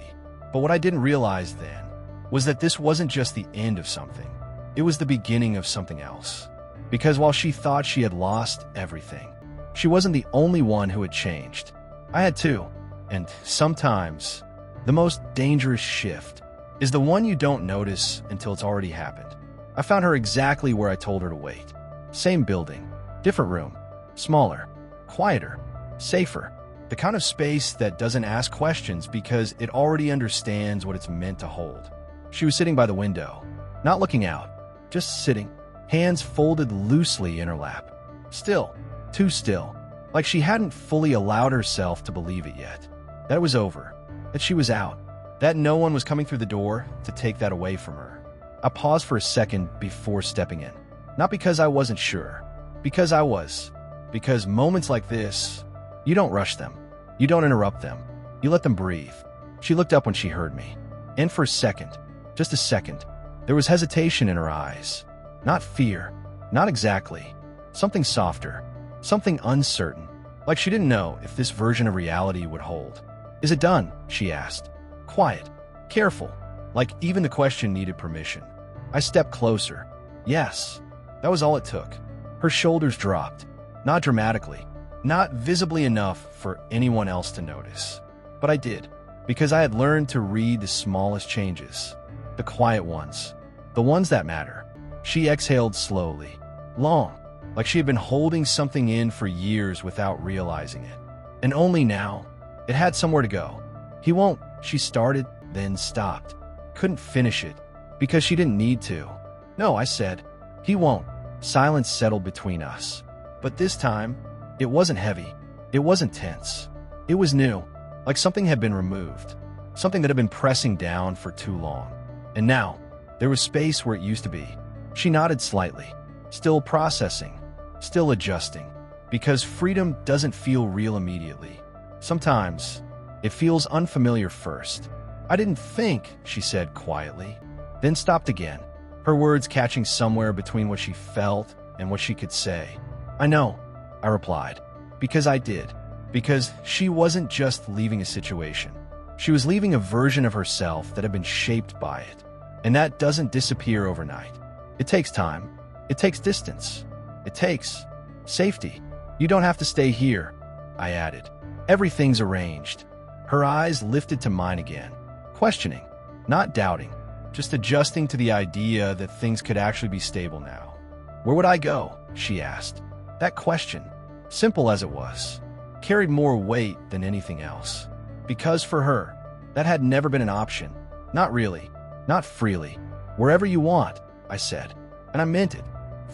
Speaker 1: But what I didn't realize then was that this wasn't just the end of something. It was the beginning of something else. Because while she thought she had lost everything, she wasn't the only one who had changed. I had too. And sometimes, the most dangerous shift is the one you don't notice until it's already happened. I found her exactly where I told her to wait. Same building, different room, smaller, quieter, safer. The kind of space that doesn't ask questions because it already understands what it's meant to hold. She was sitting by the window, not looking out, just sitting, hands folded loosely in her lap. Still, too still, like she hadn't fully allowed herself to believe it yet. That it was over, that she was out, that no one was coming through the door to take that away from her. I paused for a second before stepping in. Not because I wasn't sure, because I was. Because moments like this, you don't rush them. You don't interrupt them. You let them breathe. She looked up when she heard me. And for a second, just a second, there was hesitation in her eyes. Not fear. Not exactly. Something softer. Something uncertain. Like she didn't know if this version of reality would hold. Is it done? She asked. Quiet. Careful. Like even the question needed permission. I stepped closer. Yes. That was all it took. Her shoulders dropped. Not dramatically. Not visibly enough for anyone else to notice. But I did. Because I had learned to read the smallest changes. The quiet ones. The ones that matter. She exhaled slowly. Long. Like she had been holding something in for years without realizing it. And only now, it had somewhere to go. He won't. She started, then stopped. Couldn't finish it. Because she didn't need to. No, I said. He won't. Silence settled between us. But this time, it wasn't heavy. It wasn't tense. It was new. Like something had been removed. Something that had been pressing down for too long. And now, there was space where it used to be. She nodded slightly. Still processing. Still adjusting. Because freedom doesn't feel real immediately. Sometimes, it feels unfamiliar first. I didn't think, she said quietly. Then stopped again. Her words catching somewhere between what she felt and what she could say. I know, I replied. Because I did. Because she wasn't just leaving a situation. She was leaving a version of herself that had been shaped by it. And that doesn't disappear overnight. It takes time. It takes distance. It takes safety. You don't have to stay here, I added. Everything's arranged. Her eyes lifted to mine again. Questioning, not doubting. Just adjusting to the idea that things could actually be stable now. Where would I go? She asked. That question, simple as it was, carried more weight than anything else. Because for her, that had never been an option. Not really. Not freely. Wherever you want, I said. And I meant it.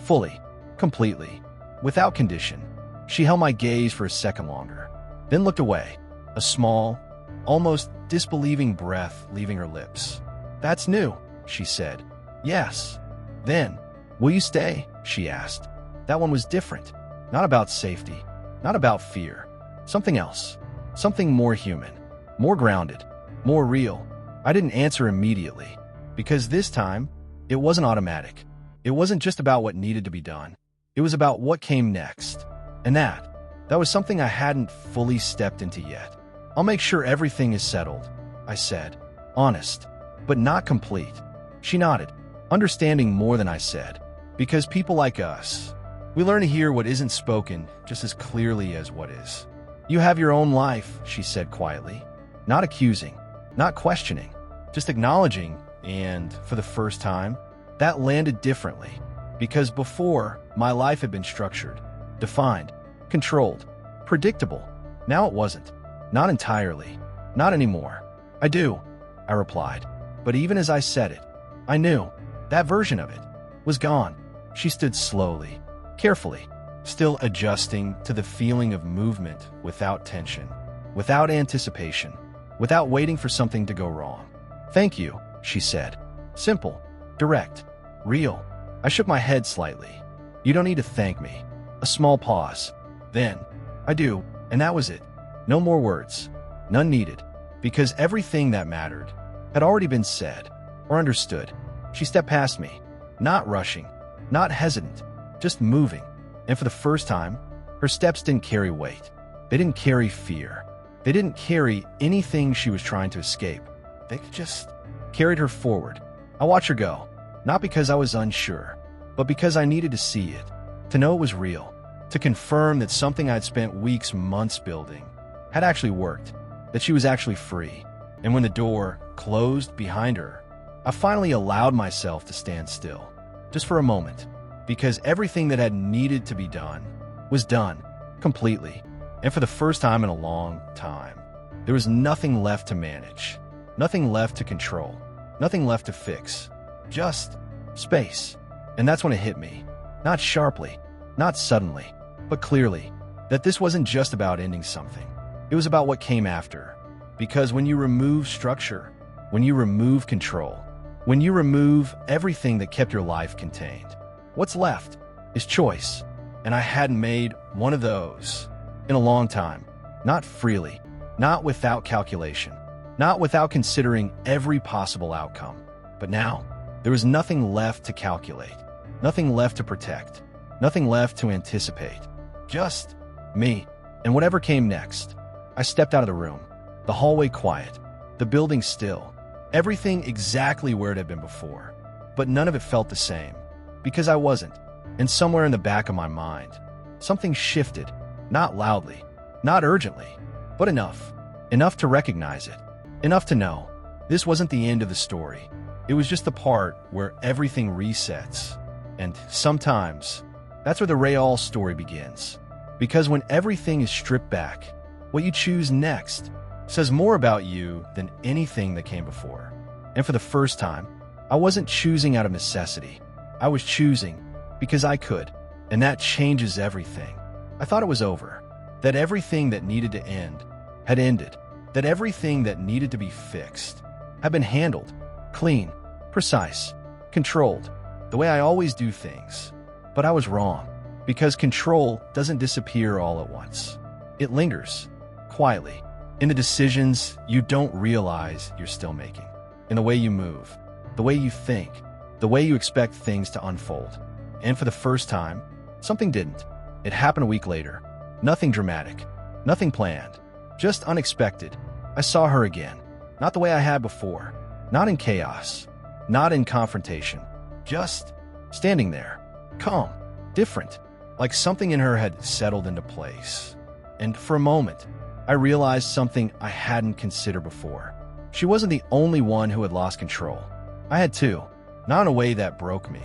Speaker 1: Fully. Completely. Without condition. She held my gaze for a second longer. Then looked away. A small, almost disbelieving breath leaving her lips. That's new, she said. Yes. Then, will you stay? She asked. That one was different. Not about safety, not about fear. Something else. Something more human, more grounded, more real. I didn't answer immediately, because this time, it wasn't automatic. It wasn't just about what needed to be done. It was about what came next. And that was something I hadn't fully stepped into yet. I'll make sure everything is settled, I said. Honest, but not complete. She nodded, understanding more than I said. Because people like us, we learn to hear what isn't spoken just as clearly as what is. You have your own life, she said quietly. Not accusing, not questioning, just acknowledging. And for the first time, that landed differently. Because before, my life had been structured, defined, controlled, predictable. Now it wasn't. Not entirely. Not anymore. I do, I replied. But even as I said it, I knew that version of it was gone. She stood slowly, carefully, still adjusting to the feeling of movement without tension, without anticipation, without waiting for something to go wrong. Thank you, she said. Simple, direct, real. I shook my head slightly. You don't need to thank me. A small pause. Then, I do, and that was it. No more words. None needed. Because everything that mattered had already been said or understood. She stepped past me, not rushing, not hesitant, just moving. And for the first time, her steps didn't carry weight. They didn't carry fear. They didn't carry anything she was trying to escape. They just carried her forward. I watched her go, not because I was unsure, but because I needed to see it, to know it was real, to confirm that something I'd spent weeks, months building had actually worked, that she was actually free. And when the door closed behind her, I finally allowed myself to stand still, just for a moment, because everything that had needed to be done was done, completely. And for the first time in a long time, there was nothing left to manage, nothing left to control, nothing left to fix, just space. And that's when it hit me, not sharply, not suddenly, but clearly, that this wasn't just about ending something. It was about what came after. Because when you remove structure, when you remove control, when you remove everything that kept your life contained, what's left is choice. And I hadn't made one of those in a long time. Not freely, not without calculation, not without considering every possible outcome. But now, there was nothing left to calculate, nothing left to protect, nothing left to anticipate. Just me and whatever came next. I stepped out of the room, the hallway quiet, the building still, everything exactly where it had been before. But none of it felt the same, because I wasn't. And somewhere in the back of my mind, something shifted, not loudly, not urgently, but enough to recognize it, enough to know this wasn't the end of the story. It was just the part where everything resets. And sometimes, that's where the real story begins. Because when everything is stripped back, what you choose next says more about you than anything that came before. And for the first time, I wasn't choosing out of necessity. I was choosing because I could. And that changes everything. I thought it was over. That everything that needed to end had ended. That everything that needed to be fixed had been handled. Clean, precise, controlled, the way I always do things. But I was wrong. Because control doesn't disappear all at once. It lingers, quietly, in the decisions you don't realize you're still making, in the way you move, the way you think, the way you expect things to unfold. And for the first time, something didn't. It happened a week later. Nothing dramatic, nothing planned, just unexpected. I saw her again, not the way I had before, not in chaos, not in confrontation, just standing there, calm, different, like something in her had settled into place. And for a moment, I realized something I hadn't considered before. She wasn't the only one who had lost control. I had too, not in a way that broke me,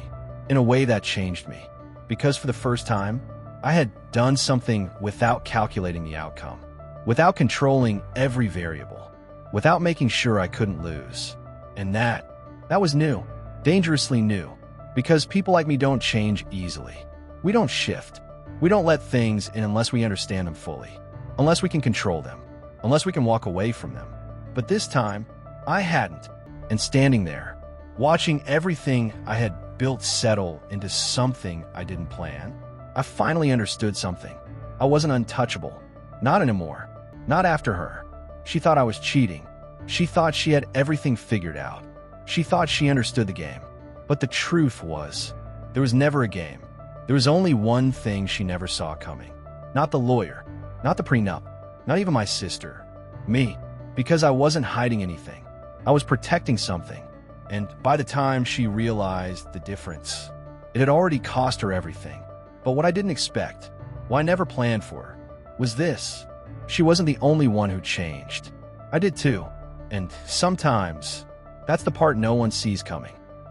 Speaker 1: in a way that changed me. Because for the first time, I had done something without calculating the outcome, without controlling every variable, without making sure I couldn't lose. And that was new, dangerously new, because people like me don't change easily. We don't shift. We don't let things in unless we understand them fully, unless we can control them, unless we can walk away from them. But this time, I hadn't. And standing there, watching everything I had built settle into something I didn't plan, I finally understood something. I wasn't untouchable. Not anymore. Not after her. She thought I was cheating. She thought she had everything figured out. She thought she understood the game. But the truth was, there was never a game. There was only one thing she never saw coming. Not the lawyer. Not the prenup. Not even my sister. Me. Because I wasn't hiding anything. I was protecting something. And by the time she realized the difference, it had already cost her everything. But what I didn't expect, what I never planned for, was this. She wasn't the only one who changed. I did too. And sometimes, that's the part no one sees coming.